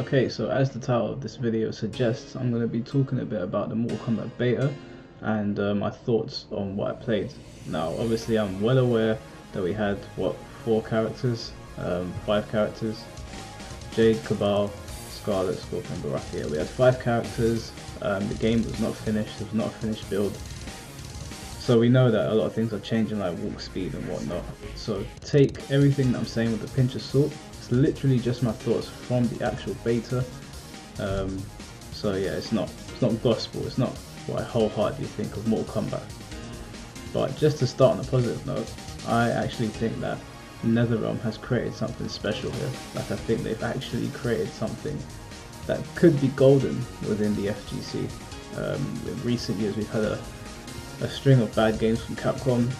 Okay, so as the title of this video suggests, I'm going to be talking a bit about the Mortal Kombat beta and my thoughts on what I played. Now, obviously I'm well aware that we had, what, 5 characters, Jade, Cabal, Scarlet, Scorpion, Baraka. Yeah, we had 5 characters, the game was not finished, it was not a finished build. So we know that a lot of things are changing, like walk speed and whatnot. So take everything that I'm saying with a pinch of salt. It's literally just my thoughts from the actual beta. So yeah, it's not gospel. It's not what I wholeheartedly think of Mortal Kombat. But just to start on a positive note, I actually think that NetherRealm has created something special here. Like, I think they've actually created something that could be golden within the FGC. In recent years, we've had a string of bad games from Capcom,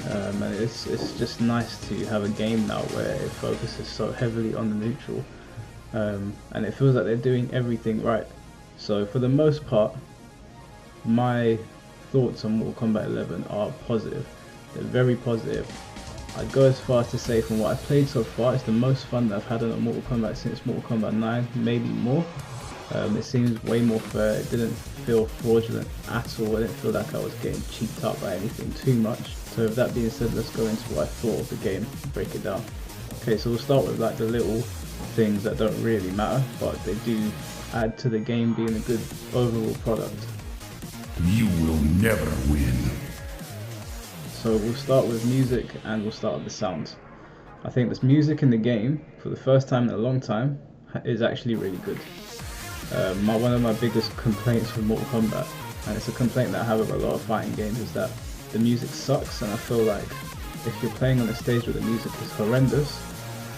and it's just nice to have a game now where it focuses so heavily on the neutral, and it feels like they're doing everything right. So for the most part, my thoughts on Mortal Kombat 11 are positive. They're very positive. I'd go as far as to say, from what I've played so far, it's the most fun that I've had on a Mortal Kombat since Mortal Kombat 9, maybe more. It seems way more fair. It didn't feel fraudulent at all. I didn't feel like I was getting cheated out by anything too much. So with that being said, let's go into what I thought of the game and break it down. Okay, so we'll start with like the little things that don't really matter, but they do add to the game being a good overall product. You will never win. So we'll start with music and we'll start with the sounds. I think this music in the game, for the first time in a long time, is actually really good. One of my biggest complaints with Mortal Kombat, and it's a complaint that I have with a lot of fighting games, is that the music sucks, and I feel like if you're playing on a stage where the music is horrendous,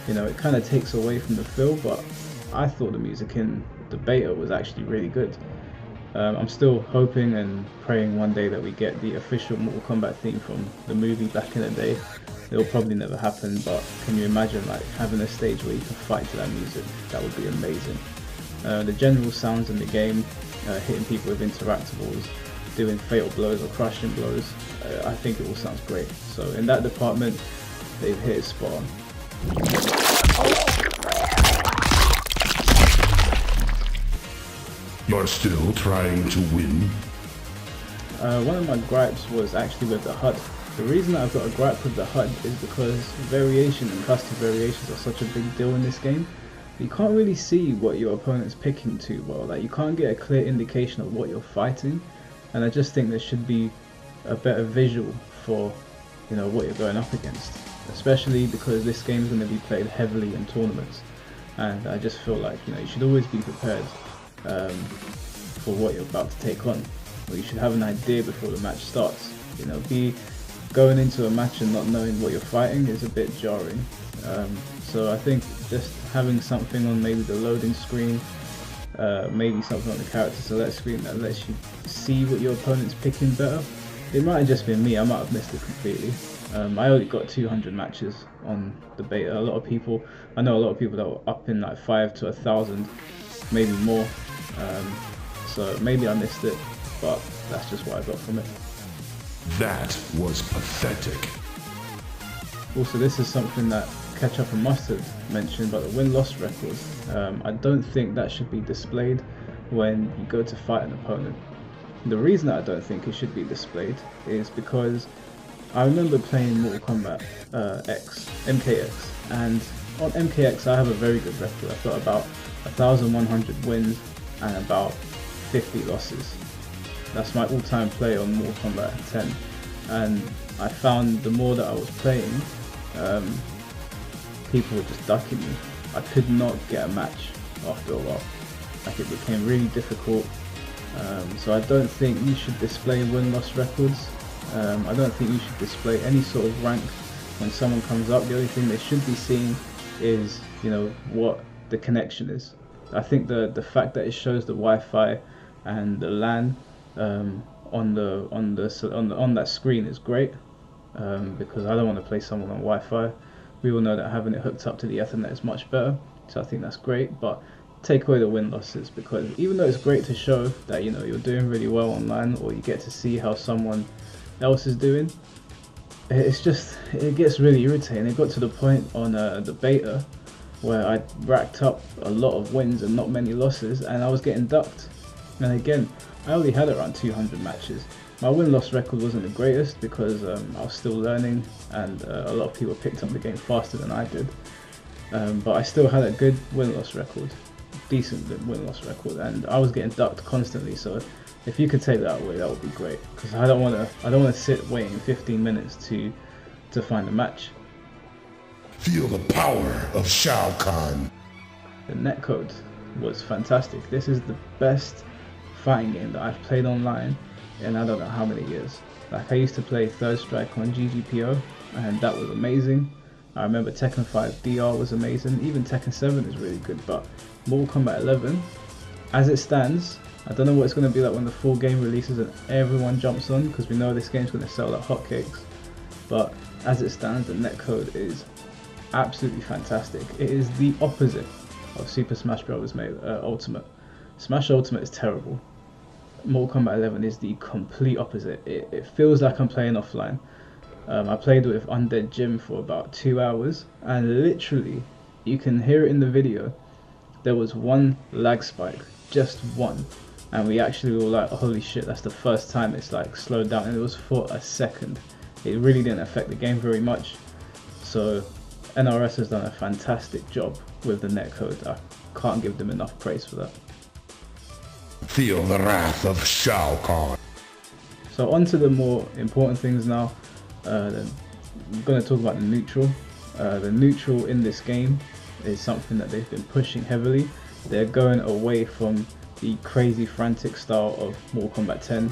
you know, it kind of takes away from the feel. But I thought the music in the beta was actually really good. I'm still hoping and praying one day that we get the official Mortal Kombat theme from the movie back in the day. It'll probably never happen, but can you imagine like having a stage where you can fight to that music? That would be amazing. The general sounds in the game, hitting people with interactables, doing fatal blows or crushing blows, I think it all sounds great. So in that department, they've hit it spot on. You're still trying to win? One of my gripes was actually with the HUD. The reason I've got a gripe with the HUD is because variation and custom variations are such a big deal in this game. You can't really see what your opponent's picking too well. Like, you can't get a clear indication of what you're fighting, and I just think there should be a better visual for, you know, what you're going up against, especially because this game is going to be played heavily in tournaments, and I just feel like, you know, you should always be prepared for what you're about to take on, or you should have an idea before the match starts. You know, going into a match and not knowing what you're fighting is a bit jarring. So I think just having something on maybe the loading screen, maybe something on the character select screen that lets you see what your opponent's picking better. It might have just been me, I might have missed it completely. I only got 200 matches on the beta. I know a lot of people that were up in like 5 to 1,000, maybe more. So maybe I missed it, but that's just what I got from it. That was pathetic. Also, this is something that Ketchup and Mustard mentioned about the win-loss records. I don't think that should be displayed when you go to fight an opponent. The reason that I don't think it should be displayed is because I remember playing Mortal Kombat MKX, and on MKX I have a very good record. I've got about 1,100 wins and about 50 losses. That's my all-time play on Mortal Kombat 10, and I found the more that I was playing, people were just ducking me. I could not get a match after a while. Like, it became really difficult. So I don't think you should display win-loss records. I don't think you should display any sort of rank when someone comes up. The only thing they should be seeing is, you know, what the connection is. I think the fact that it shows the Wi-Fi and the LAN on that screen is great, because I don't want to play someone on Wi-Fi. We all know that having it hooked up to the Ethernet is much better, so I think that's great. But take away the win losses, because even though it's great to show that, you know, you're doing really well online, or you get to see how someone else is doing, it gets really irritating. It got to the point on the beta where I racked up a lot of wins and not many losses, and I was getting ducked. And again, I only had around 200 matches. My win-loss record wasn't the greatest because I was still learning, and a lot of people picked up the game faster than I did. But I still had a good win-loss record, decent win-loss record, and I was getting ducked constantly. So if you could take that away, that would be great, because I don't want to sit waiting 15 minutes to find a match. Feel the power of Shao Kahn. The netcode was fantastic. This is the best fighting game that I've played online in I don't know how many years. Like, I used to play Third Strike on GGPO, and that was amazing. I remember Tekken 5 DR was amazing. Even Tekken 7 is really good, but Mortal Kombat 11, as it stands, I don't know what it's going to be like when the full game releases and everyone jumps on, because we know this game's going to sell like hotcakes. But as it stands, the netcode is absolutely fantastic. It is the opposite of Super Smash Bros. Ultimate. Smash Ultimate is terrible. Mortal Kombat 11 is the complete opposite. It feels like I'm playing offline. I played with Undead Jim for about 2 hours, and literally, you can hear it in the video, there was one lag spike, just one. And we actually were like, holy shit, that's the first time it's like slowed down, and it was for a second. It really didn't affect the game very much. So NRS has done a fantastic job with the netcode. I can't give them enough praise for that. Feel the wrath of Shao Kahn. So on to the more important things now. I'm going to talk about the neutral. The neutral in this game is something that they've been pushing heavily. They're going away from the crazy frantic style of Mortal Kombat 10,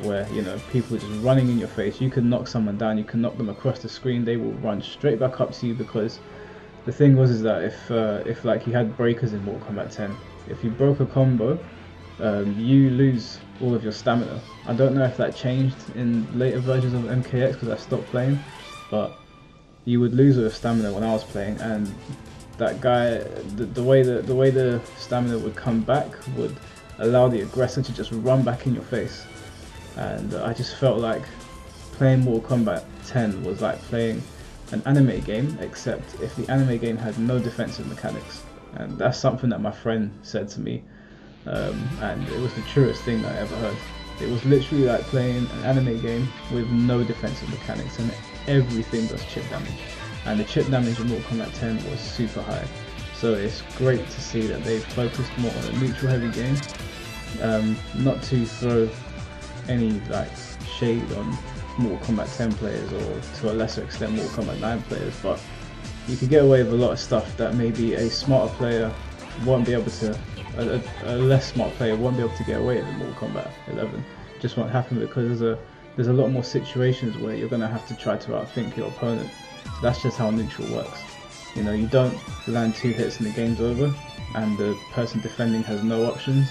where, you know, people are just running in your face. You can knock someone down, you can knock them across the screen, they will run straight back up to you, because the thing was is that if like you had breakers in Mortal Kombat 10, if you broke a combo, you lose all of your stamina. I don't know if that changed in later versions of MKX because I stopped playing, but you would lose all your stamina when I was playing, and that guy, the way the stamina would come back would allow the aggressor to just run back in your face. And I just felt like playing Mortal Kombat 10 was like playing an anime game, except if the anime game had no defensive mechanics. And that's something that my friend said to me, and it was the truest thing I ever heard. It was literally like playing an anime game with no defensive mechanics, and everything does chip damage. And the chip damage in Mortal Kombat 10 was super high. So it's great to see that they've focused more on a neutral heavy game. Not to throw any like shade on Mortal Kombat 10 players, or to a lesser extent Mortal Kombat 9 players, but you can get away with a lot of stuff that maybe a smarter player won't be able to, a less smart player won't be able to get away with in Mortal Kombat 11. Just won't happen, because there's a lot more situations where you're going to have to try to outthink your opponent. That's just how neutral works. You know, you don't land 2 hits and the game's over, and the person defending has no options.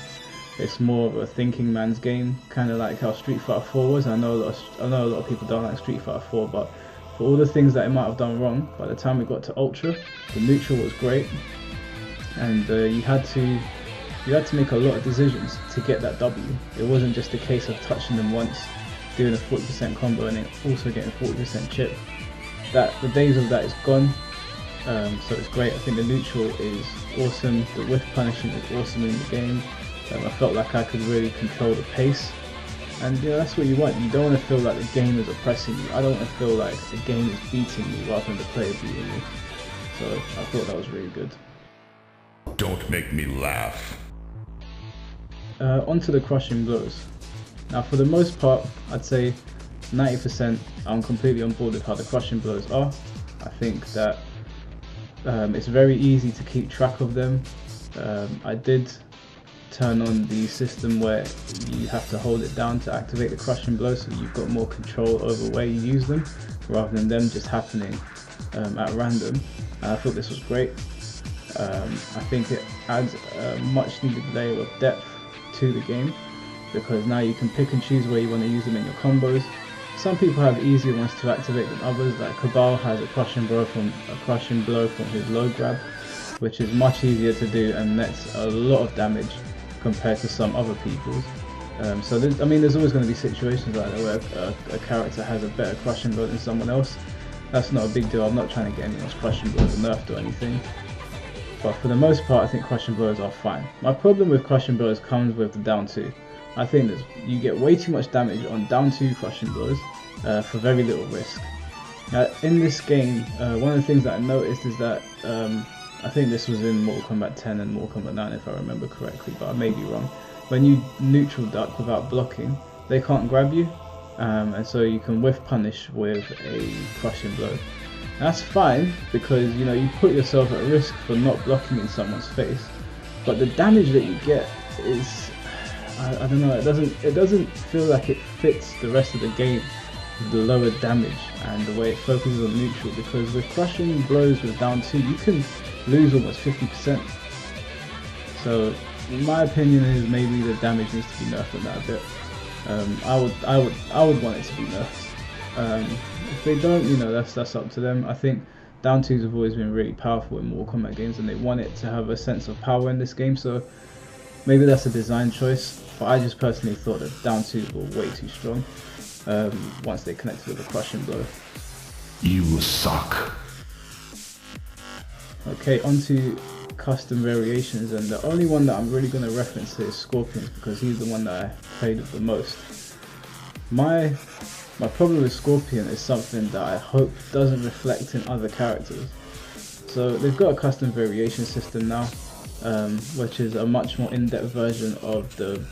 It's more of a thinking man's game, kind of like how Street Fighter 4 was. I know a lot of people don't like Street Fighter 4, but for all the things that it might have done wrong, by the time we got to Ultra, the neutral was great, and you had to make a lot of decisions to get that W. It wasn't just a case of touching them once, doing a 40% combo, and then also getting 40% chip. The days of that is gone. So it's great. I think the neutral is awesome. The whiff punishing is awesome in the game. I felt like I could really control the pace, and you know, that's what you want. You don't want to feel like the game is oppressing you. I don't want to feel like the game is beating me rather than the player beating me. So I thought that was really good. Don't make me laugh. Onto the crushing blows. Now, for the most part, I'd say 90% I'm completely on board with how the crushing blows are. I think that it's very easy to keep track of them. I did turn on the system where you have to hold it down to activate the crushing blow, so you've got more control over where you use them rather than them just happening at random. And I thought this was great. I think it adds a much needed layer of depth to the game, because now you can pick and choose where you want to use them in your combos. Some people have easier ones to activate than others, like Cabal has a crushing blow from his low grab, which is much easier to do and nets a lot of damage compared to some other people's. So there's always going to be situations like that where a character has a better crushing blow than someone else. That's not a big deal. I'm not trying to get anyone's crushing blows nerfed or anything. but for the most part I think crushing blows are fine. My problem with crushing blows comes with the down 2. I think that you get way too much damage on down 2 crushing blows for very little risk. Now in this game, one of the things that I noticed is that I think this was in Mortal Kombat 10 and Mortal Kombat 9 if I remember correctly, but I may be wrong. When you neutral duck without blocking, they can't grab you, and so you can whiff punish with a crushing blow. That's fine because you know you put yourself at risk for not blocking in someone's face, but the damage that you get is I don't know, it doesn't feel like it fits the rest of the game with the lower damage and the way it focuses on neutral, because with crushing blows with down 2 you can lose almost 50%. So my opinion is maybe the damage needs to be nerfed on that a bit. I would want it to be nerfed. If they don't, you know, that's up to them. I think down 2s have always been really powerful in Mortal Kombat games, and they want it to have a sense of power in this game. So maybe that's a design choice. But I just personally thought that down 2s were way too strong once they connected with a crushing blow. You suck. Okay, onto custom variations, and the only one that I'm really going to reference here is Scorpion because he's the one that I played with the most. My problem with Scorpion is something that I hope doesn't reflect in other characters. So they've got a custom variation system now, which is a much more in-depth version of the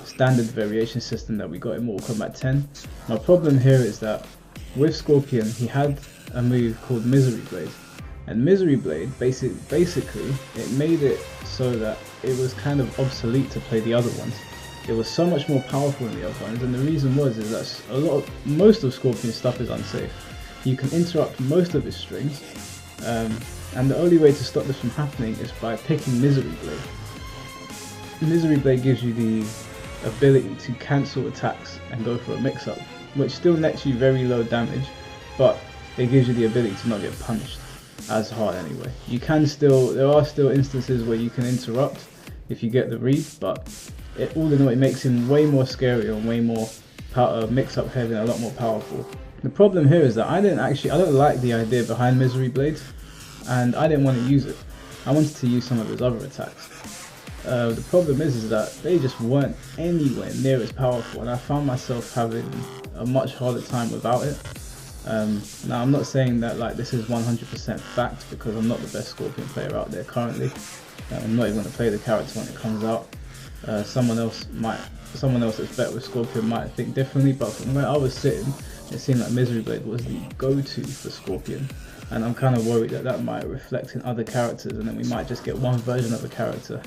standard variation system that we got in Mortal Kombat 10. My problem here is that with Scorpion he had a move called Misery Blade. And Misery Blade, basically, it made it so that it was kind of obsolete to play the other ones. It was so much more powerful than the other ones, and the reason is that most of Scorpion's stuff is unsafe. You can interrupt most of his strings, and the only way to stop this from happening is by picking Misery Blade. Misery Blade gives you the ability to cancel attacks and go for a mix-up, which still nets you very low damage, but it gives you the ability to not get punished as hard anyway. There are still instances where you can interrupt if you get the read, but all in all it makes him way more scary and way more mix-up heavy and a lot more powerful. The problem here is that I don't like the idea behind Misery Blades, and I didn't want to use it. I wanted to use some of his other attacks. The problem is that they just weren't anywhere near as powerful, and I found myself having a much harder time without it. Now I'm not saying that like this is 100% fact, because I'm not the best Scorpion player out there currently. I'm not even going to play the character when it comes out. Someone else that's better with Scorpion might think differently, but from where I was sitting, it seemed like Misery Blade was the go-to for Scorpion, and I'm kind of worried that might reflect in other characters, and then we might just get one version of a character.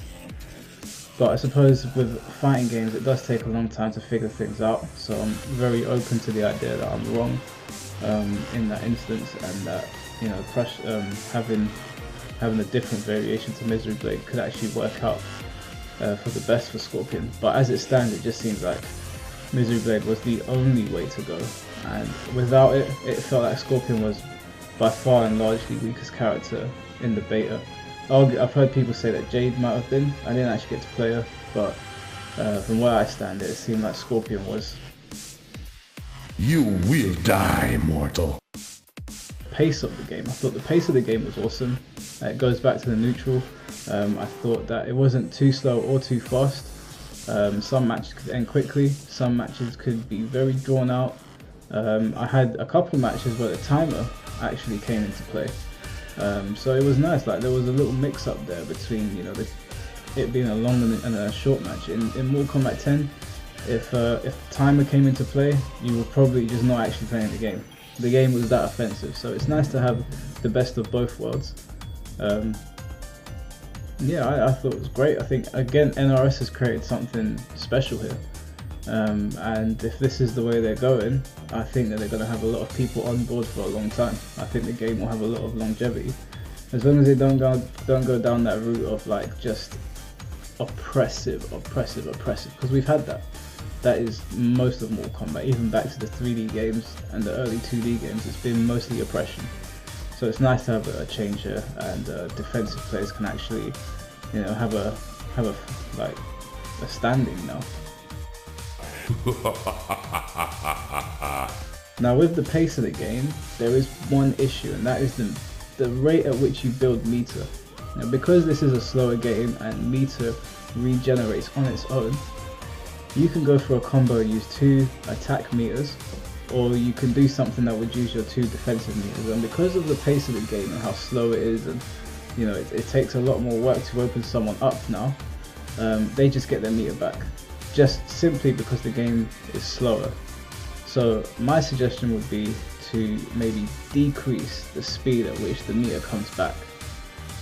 But I suppose with fighting games it does take a long time to figure things out, so I'm very open to the idea that I'm wrong in that instance, and that, you know, having a different variation to Misery Blade could actually work out for the best for Scorpion. But as it stands, it just seems like Misery Blade was the only way to go, and without it, it felt like Scorpion was by far and large the weakest character in the beta. I've heard people say that Jade might have been. I didn't actually get to play her, but from where I stand, it seemed like Scorpion was. You will die, mortal. Pace of the game. I thought the pace of the game was awesome. It goes back to the neutral. I thought that it wasn't too slow or too fast. Some matches could end quickly, some matches could be very drawn out. I had a couple matches where the timer actually came into play. So it was nice, like there was a little mix up there between, you know, it being a long and a short match. In Mortal Kombat 10, if the timer came into play, you were probably just not actually playing the game. The game was that offensive, so it's nice to have the best of both worlds. Yeah, I thought it was great. I think, again, NRS has created something special here. And if this is the way they're going, I think that they're going to have a lot of people on board for a long time. I think the game will have a lot of longevity, as long as they don't go down that route of like just oppressive, because we've had that. That is most of Mortal Kombat, even back to the 3D games and the early 2D games. It's been mostly oppression. So it's nice to have a change here, and defensive players can actually, you know, have a standing now. Now with the pace of the game, there is one issue, and that is the rate at which you build meter. Now because this is a slower game and meter regenerates on its own, you can go for a combo, use 2 attack meters, or you can do something that would use your 2 defensive meters. And because of the pace of the game and how slow it is, and you know it takes a lot more work to open someone up now, they just get their meter back, just simply because the game is slower. So my suggestion would be to maybe decrease the speed at which the meter comes back.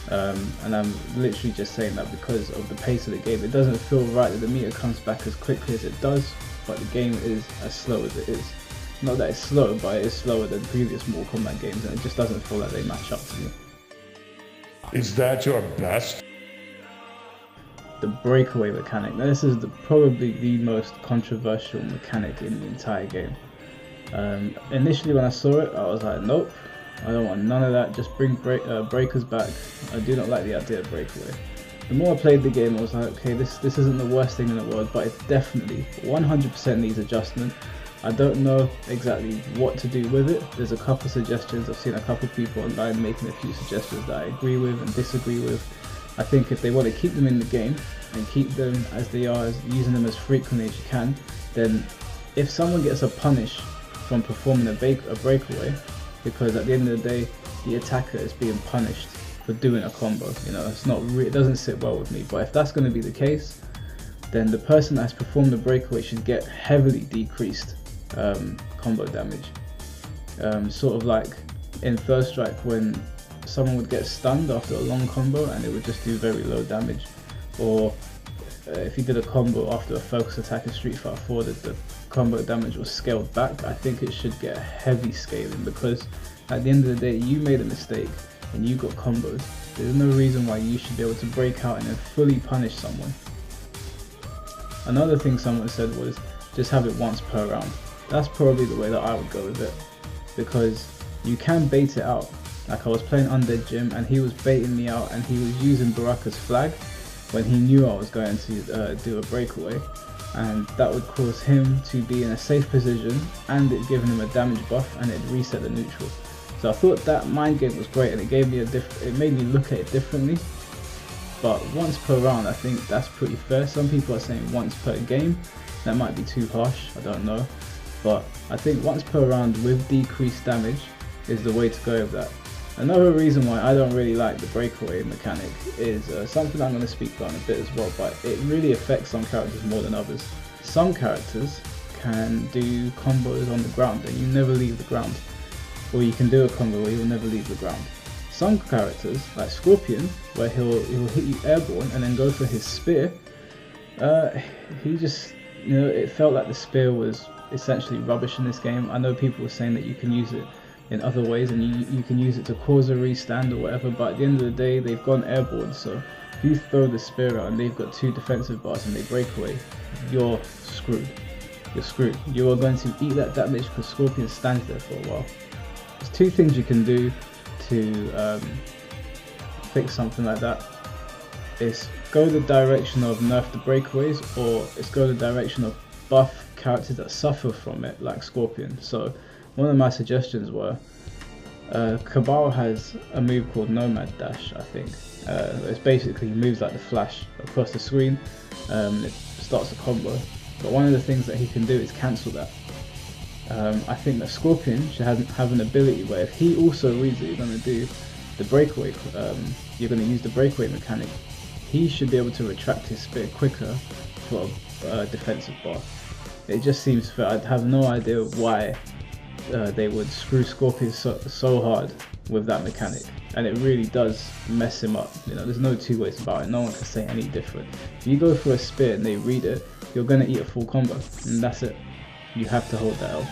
And I'm literally just saying that because of the pace of the game. It doesn't feel right that the meter comes back as quickly as it does, but the game is as slow as it is. Not that it's slow, but it is slower than previous Mortal Kombat games, and it just doesn't feel like they match up to me. Is that your best? The breakaway mechanic. Now this is probably the most controversial mechanic in the entire game. Initially when I saw it, I was like, nope, I don't want none of that, just bring breakers back. I do not like the idea of breakaway. The more I played the game, I was like, okay, this isn't the worst thing in the world, but it definitely 100% needs adjustment. I don't know exactly what to do with it. There's a couple suggestions. I've seen a couple people online making a few suggestions that I agree with and disagree with. I think if they want to keep them in the game and keep them as they are, using them as frequently as you can, then if someone gets a punish from performing a breakaway, because at the end of the day the attacker is being punished for doing a combo, you know, it doesn't sit well with me. But if that's going to be the case, then the person that has performed the breakaway should get heavily decreased combo damage. Sort of like in Third Strike when someone would get stunned after a long combo and it would just do very low damage, or if you did a combo after a focus attack in Street Fighter 4, that the combo damage was scaled back. I think it should get heavy scaling, because at the end of the day you made a mistake and you got combos. There's no reason why you should be able to break out and then fully punish someone. Another thing someone said was just have it once per round. That's probably the way that I would go with it, because you can bait it out. Like I was playing Undead Jim and he was baiting me out and he was using Baraka's flag when he knew I was going to do a breakaway, and that would cause him to be in a safe position and it giving him a damage buff and it reset the neutral. So I thought that mind game was great and it gave me it made me look at it differently. But once per round, I think that's pretty fair. Some people are saying once per game. That might be too harsh, I don't know. But I think once per round with decreased damage is the way to go with that. Another reason why I don't really like the breakaway mechanic is something I'm going to speak about in a bit as well, but it really affects some characters more than others. Some characters can do combos on the ground and you never leave the ground, or you can do a combo where you'll never leave the ground. Some characters, like Scorpion, where he'll hit you airborne and then go for his spear, he just, you know, it felt like the spear was essentially rubbish in this game. I know people were saying that you can use it in other ways and you can use it to cause a restand or whatever, but at the end of the day they've gone airborne. So if you throw the spear out and they've got 2 defensive bars and they break away, you're screwed. You're screwed. You are going to eat that damage because Scorpion stands there for a while. There's 2 things you can do to fix something like that. It's go the direction of nerf the breakaways, or it's go the direction of buff characters that suffer from it, like Scorpion. So one of my suggestions were, Cabal has a move called Nomad Dash, I think. It's basically moves like the Flash across the screen. It starts a combo, but one of the things that he can do is cancel that. I think that Scorpion should have an ability where if he also reads that you're going to do the breakaway, you're going to use the breakaway mechanic, he should be able to retract his spear quicker for a defensive bar. It just seems fair. I have no idea why they would screw Scorpion so hard with that mechanic, and it really does mess him up. You know, there's no 2 ways about it. No one can say any different. If you go for a spear and they read it, you're going to eat a full combo, and that's it. You have to hold that L.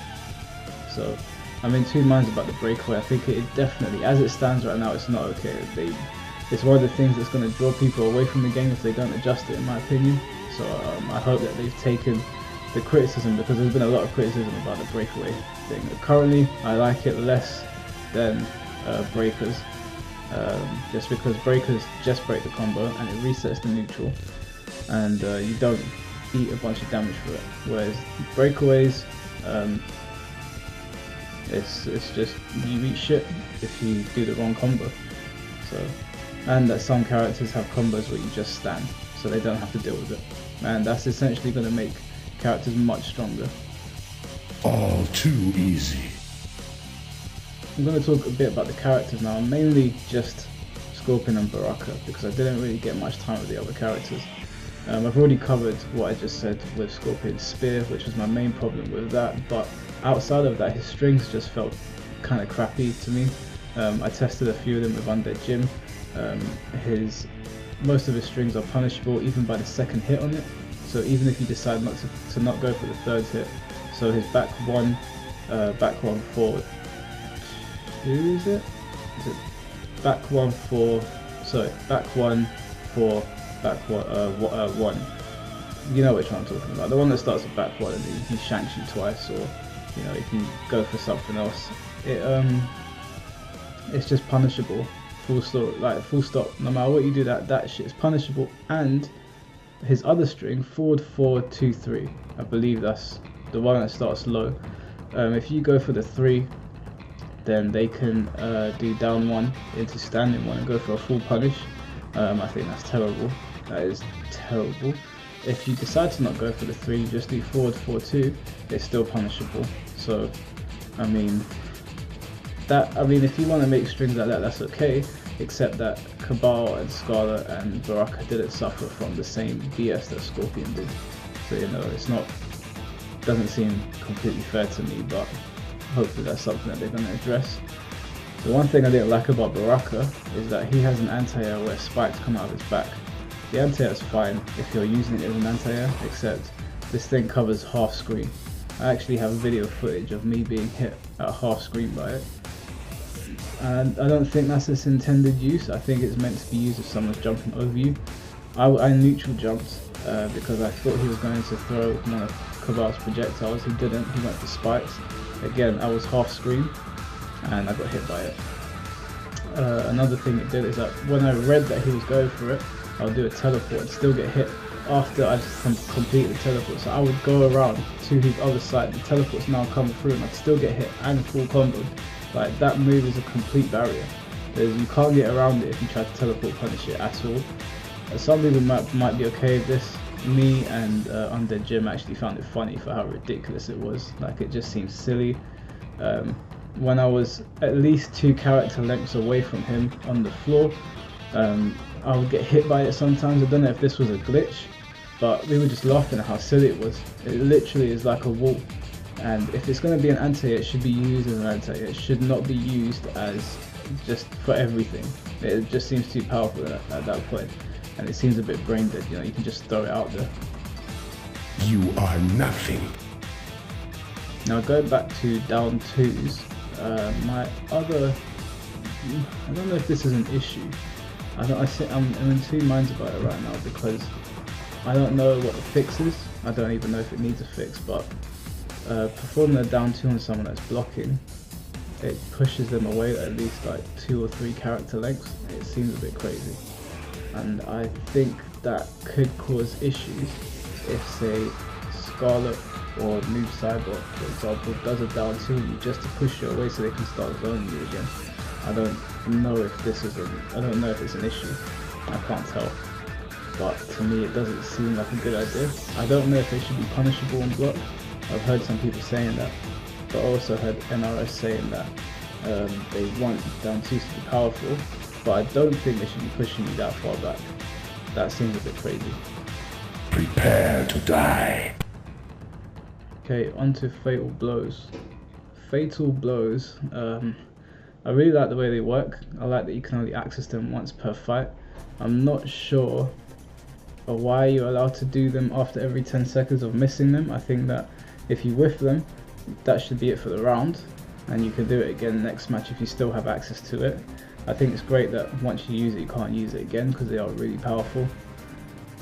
So I'm in 2 minds about the breakaway. I think it definitely, as it stands right now, it's not okay. It's one of the things that's going to draw people away from the game if they don't adjust it, in my opinion. So I hope that they've taken the criticism, because there's been a lot of criticism about the breakaway thing. Currently I like it less than breakers, just because breakers just break the combo and it resets the neutral, and you don't eat a bunch of damage for it, whereas breakaways, it's just you eat shit if you do the wrong combo. So and that some characters have combos where you just stand, so they don't have to deal with it. And that's essentially going to make characters much stronger. All too easy. I'm going to talk a bit about the characters now, mainly just Scorpion and Baraka, because I didn't really get much time with the other characters. I've already covered what I just said with Scorpion's spear, which was my main problem with that, but outside of that, his strings just felt kind of crappy to me. I tested a few of them with Undead Jim. Most of his strings are punishable even by the second hit on it, so even if you decide not to not go for the third hit, so his back one forward, is it back one for back one, you know which one I'm talking about, the one that starts with back one and he shanks you twice, or you know, you can go for something else. It's just punishable, full stop. No matter what you do, that shit is punishable. And his other string, forward 4 2 3, I believe that's the one that starts low. If you go for the 3, then they can do down 1 into standing 1 and go for a full punish. I think that's terrible. That is terrible. If you decide to not go for the 3, just do forward 4 2, it's still punishable. So I mean, if you want to make strings like that, that's okay, except that Cabal and Scarlet and Baraka didn't suffer from the same BS that Scorpion did. So you know, doesn't seem completely fair to me, but hopefully that's something that they're going to address. The one thing I didn't like about Baraka is that he has an anti-air where spikes come out of his back. The anti-air is fine if you're using it as an anti-air, except this thing covers half screen. I actually have video footage of me being hit at half screen by it. And I don't think that's its intended use. I think it's meant to be used if someone's jumping over you. I neutral jumped because I thought he was going to throw one of Cabal's projectiles. He didn't, he went for spikes. Again, I was half screen and I got hit by it. Another thing it did is that when I read that he was going for it, I'll do a teleport and still get hit after I just complete the teleport. So I would go around to his other side, the teleport's now coming through and I'd still get hit and full combo. Like, that move is a complete barrier. You can't get around it if you try to teleport punish it at all. Some people might be okay with this. Me and Undead Jim actually found it funny for how ridiculous it was. Like, it just seems silly. When I was at least 2 character lengths away from him on the floor, I would get hit by it sometimes. I don't know if this was a glitch, but we were just laughing at how silly it was. It literally is like a wall. And if it's going to be an anti-air, it should be used as an anti-air. It should not be used as just for everything. It just seems too powerful at that point. And it seems a bit brain dead, you know, you can just throw it out there. You are nothing. Now going back to down 2s, I don't know if this is an issue. I'm in 2 minds about it right now, because I don't know what the fix is. I don't even know if it needs a fix, but performing a down 2 on someone that's blocking, it pushes them away at least like 2 or 3 character lengths. It seems a bit crazy, and I think that could cause issues if, say, Scarlet or Noob Cyborg, for example, does a down 2 on you just to push you away so they can start zoning you again. I don't know if it's an issue. I can't tell, but to me it doesn't seem like a good idea. I don't know if they should be punishable on block. I've heard some people saying that, but I also heard NRS saying that they want down 2s to be powerful, but I don't think they should be pushing you that far back. That seems a bit crazy. Prepare to die. Okay, on to Fatal Blows. Fatal Blows, I really like the way they work. I like that you can only access them once per fight. I'm not sure why you're allowed to do them after every 10 seconds of missing them. I think that if you whiff them, that should be it for the round, and you can do it again next match if you still have access to it. I think it's great that once you use it, you can't use it again, because they are really powerful.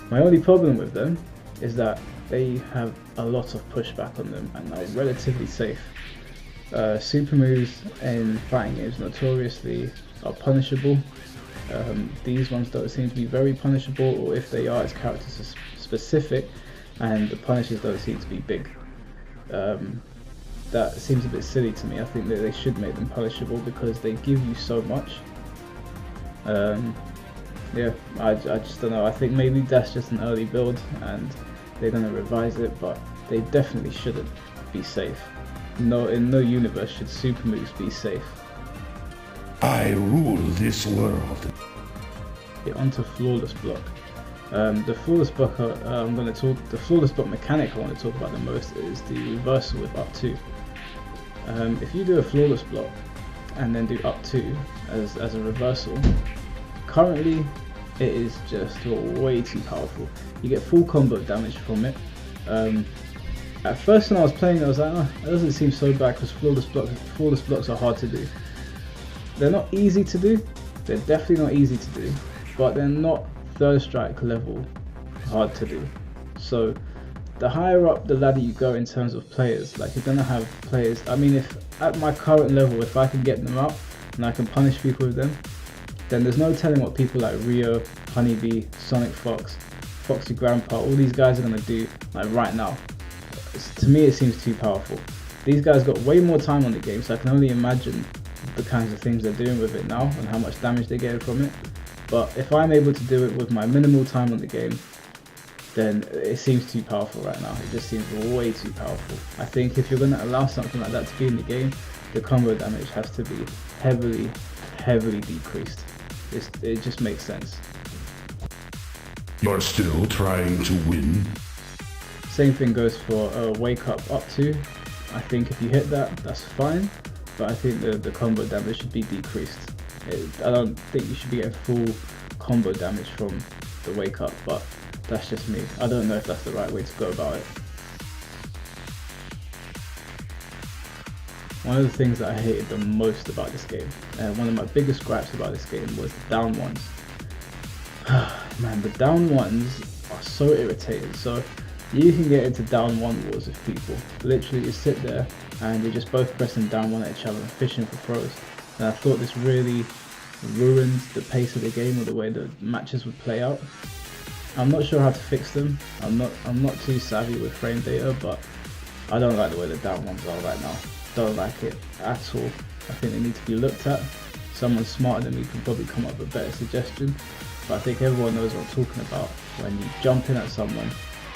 My only problem with them is that they have a lot of pushback on them and are relatively safe. Super moves in fighting games notoriously are punishable. These ones don't seem to be very punishable, or if they are, it's character specific, and the punishes don't seem to be big. That seems a bit silly to me. I think that they should make them punishable because they give you so much. Yeah, I just don't know. I think maybe that's just an early build and they're gonna revise it, but they definitely shouldn't be safe. No, in no universe should super moves be safe. I rule this world. Get onto flawless block. The flawless block the flawless block mechanic I want to talk about the most is the reversal with up 2. If you do a flawless block and then do up 2 as a reversal, currently it is just way too powerful. You get full combo damage from it. At first when I was playing, I was like, oh, that doesn't seem so bad because flawless blocks are hard to do. They're not easy to do. They're definitely not easy to do, but they're not third strike level hard to do. So the higher up the ladder you go in terms of players, like you're gonna have players. I mean, if at my current level, if I can get them up and I can punish people with them, then there's no telling what people like Rio, Honeybee, Sonic Fox, Foxy Grandpa, all these guys are gonna do like right now. To me, it seems too powerful. These guys got way more time on the game, so I can only imagine the kinds of things they're doing with it now and how much damage they're getting from it. But if I'm able to do it with my minimal time on the game, then it seems too powerful right now. It just seems way too powerful. I think if you're going to allow something like that to be in the game, the combo damage has to be heavily decreased. It just makes sense. You're still trying to win? Same thing goes for wake up 2. I think if you hit that, that's fine, but I think the combo damage should be decreased. I don't think you should be getting full combo damage from the wake up, but that's just me. I don't know if that's the right way to go about it. One of the things that I hated the most about this game, one of my biggest gripes about this game, was the down ones. Man, the down ones are so irritating. So you can get into down 1 wars with people. Literally you sit there and you're just both pressing down 1 at each other and fishing for throws. And I thought this really ruined the pace of the game or the way the matches would play out. I'm not sure how to fix them. I'm not too savvy with frame data, but I don't like the way the down ones are right now. Don't like it at all. I think they need to be looked at. Someone smarter than me can probably come up with a better suggestion, but I think everyone knows what I'm talking about when you jump in at someone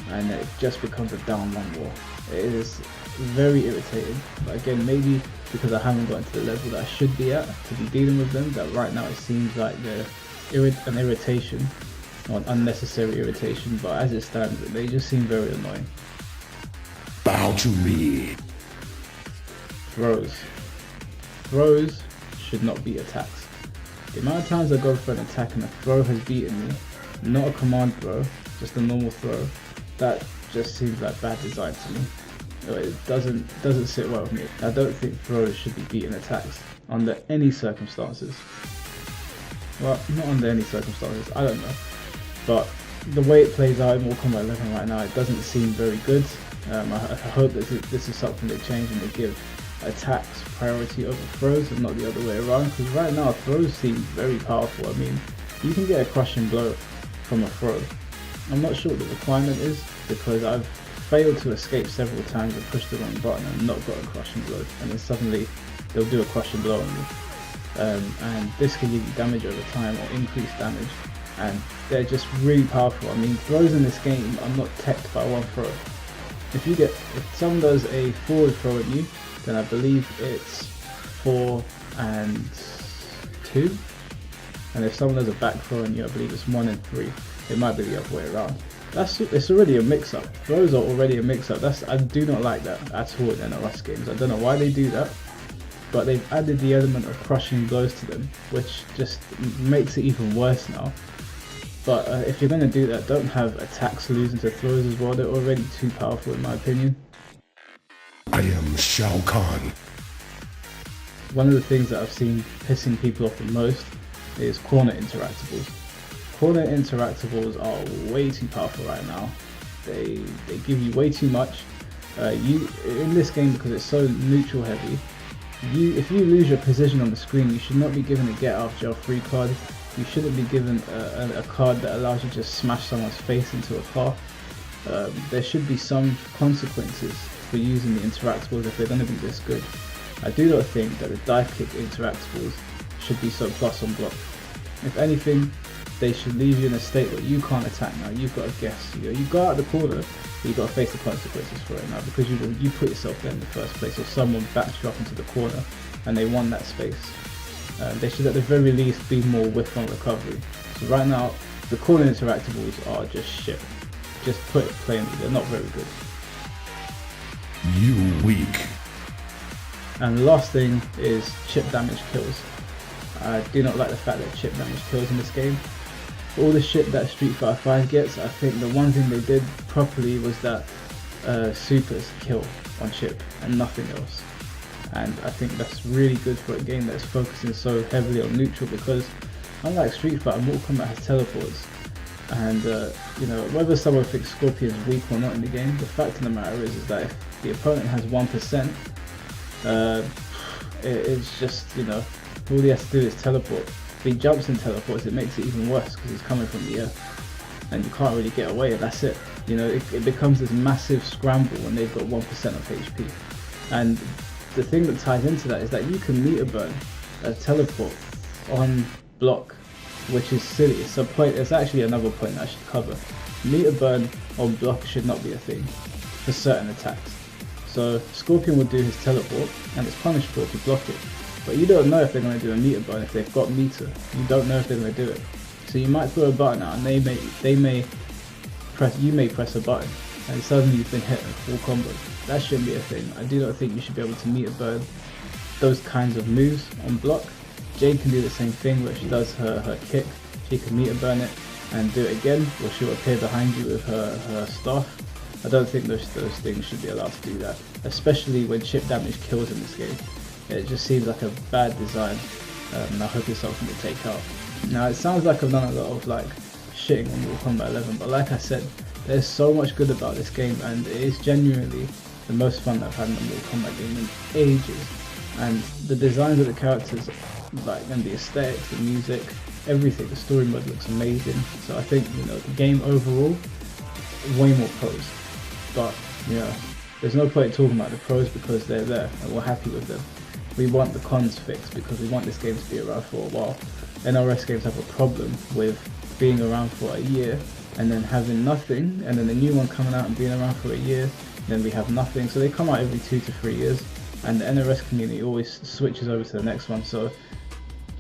and it just becomes a down 1 war. It is very irritating, but again, maybe because I haven't gotten to the level that I should be at to be dealing with them, that right now it seems like they're an irritation, or an unnecessary irritation, but as it stands, they just seem very annoying. Bow to me. Throws. Throws should not be attacks. The amount of times I go for an attack and a throw has beaten me, not a command throw, just a normal throw, that just seems like bad design to me. It doesn't sit well with me. I don't think throws should be beating attacks under any circumstances. Well, not under any circumstances, I don't know. But the way it plays out in Mortal Kombat 11 right now, it doesn't seem very good. I hope that this is something they change and they give attacks priority over throws and not the other way around, because right now throws seem very powerful. I mean, you can get a crushing blow from a throw. I'm not sure what the requirement is, because I've failed to escape several times and pushed the wrong button and not got a crushing blow, and then suddenly they'll do a crushing blow on you. And this can give you damage over time or increased damage, and they're just really powerful. I mean, throws in this game are not teched by one throw. If someone does a forward throw at you, then I believe it's 4 and 2, and if someone does a back throw on you, I believe it's 1 and 3. It might be the other way around. It's already a mix-up. Throws are already a mix-up. I do not like that at all in NOS games. I don't know why they do that, but they've added the element of crushing blows to them, which just makes it even worse now. But if you're going to do that, don't have attacks losing to throws as well. They're already too powerful in my opinion. I am Shao Kahn. One of the things that I've seen pissing people off the most is corner interactables. Corner interactables are way too powerful right now. They give you way too much. In this game, because it's so neutral heavy, if you lose your position on the screen, you should not be given a get out of jail free card. You shouldn't be given a card that allows you to just smash someone's face into a car. There should be some consequences for using the interactables if they're going to be this good. I do not think that the dive kick interactables should be so plus on block. If anything, they should leave you in a state where you can't attack now. You've got to guess. You go out the corner, but you've got to face the consequences for it now, because you put yourself there in the first place. If someone backs you up into the corner and they want that space, they should at the very least be more whiff on recovery. So right now, the corner interactables are just shit. Just put it plainly, they're not very good. You weak. And the last thing is chip damage kills. I do not like the fact that chip damage kills in this game. For all the shit that Street Fighter 5 gets, I think the one thing they did properly was that supers kill on chip and nothing else. And I think that's really good for a game that's focusing so heavily on neutral, because unlike Street Fighter, Mortal Kombat has teleports. And you know, whether someone thinks Scorpion's weak or not in the game, the fact of the matter is that if the opponent has 1%, it's just, you know, all he has to do is teleport. If he jumps and teleports, it makes it even worse because he's coming from the air and you can't really get away, and that's it. You know, it becomes this massive scramble when they've got 1% of HP. And the thing that ties into that is that you can meter burn a teleport on block, which is silly. It's actually another point that I should cover. Meter burn on block should not be a thing for certain attacks. So Scorpion will do his teleport and it's punishable if you block it. But you don't know if they're going to do a meter burn if they've got meter. You don't know if they're going to do it. So you might throw a button out and you may press a button and suddenly you've been hit in full combo. That shouldn't be a thing. I do not think you should be able to meter burn those kinds of moves on block. Jade can do the same thing where she does her kick. She can meter burn it and do it again, or she'll appear behind you with her staff. I don't think those things should be allowed to do that, especially when chip damage kills in this game. It just seems like a bad design, and I hope it's something to take out. Now it sounds like I've done a lot of like shitting on Mortal Kombat 11, but like I said, there's so much good about this game, and it is genuinely the most fun that I've had in a Mortal Kombat game in ages. And the designs of the characters, like, and the aesthetics, the music, everything, the story mode looks amazing. So I think, you know, the game overall, way more pros. But, you know, there's no point talking about the pros because they're there and we're happy with them. We want the cons fixed because we want this game to be around for a while. NRS games have a problem with being around for a year and then having nothing, and then a new one coming out and being around for a year, then we have nothing. So they come out every 2 to 3 years, and the NRS community always switches over to the next one. So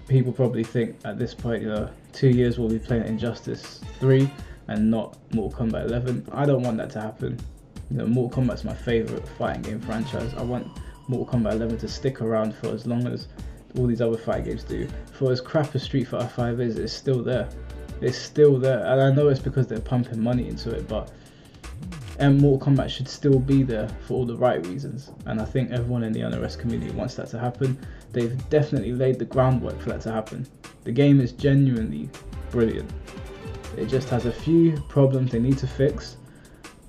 people probably think at this point, you know, 2 years we'll be playing Injustice 3 and not Mortal Kombat 11. I don't want that to happen. You know, Mortal Kombat's my favourite fighting game franchise. I want Mortal Kombat 11 to stick around for as long as all these other fighting games do. For as crap as Street Fighter 5 is, it's still there. It's still there, and I know it's because they're pumping money into it, but Mortal Kombat should still be there for all the right reasons, and I think everyone in the NRS community wants that to happen. They've definitely laid the groundwork for that to happen. The game is genuinely brilliant. It just has a few problems they need to fix.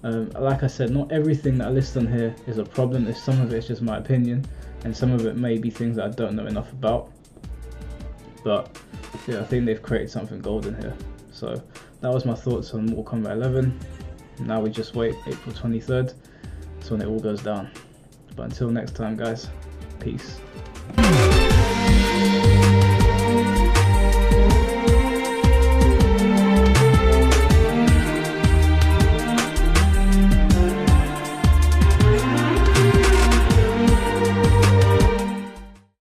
Like I said, not everything that I list on here is a problem. If some of it is just my opinion, and some of it may be things that I don't know enough about. But yeah, I think they've created something golden here. So that was my thoughts on Mortal Kombat 11. Now we just wait April 23rd. That's when it all goes down. But until next time, guys, peace.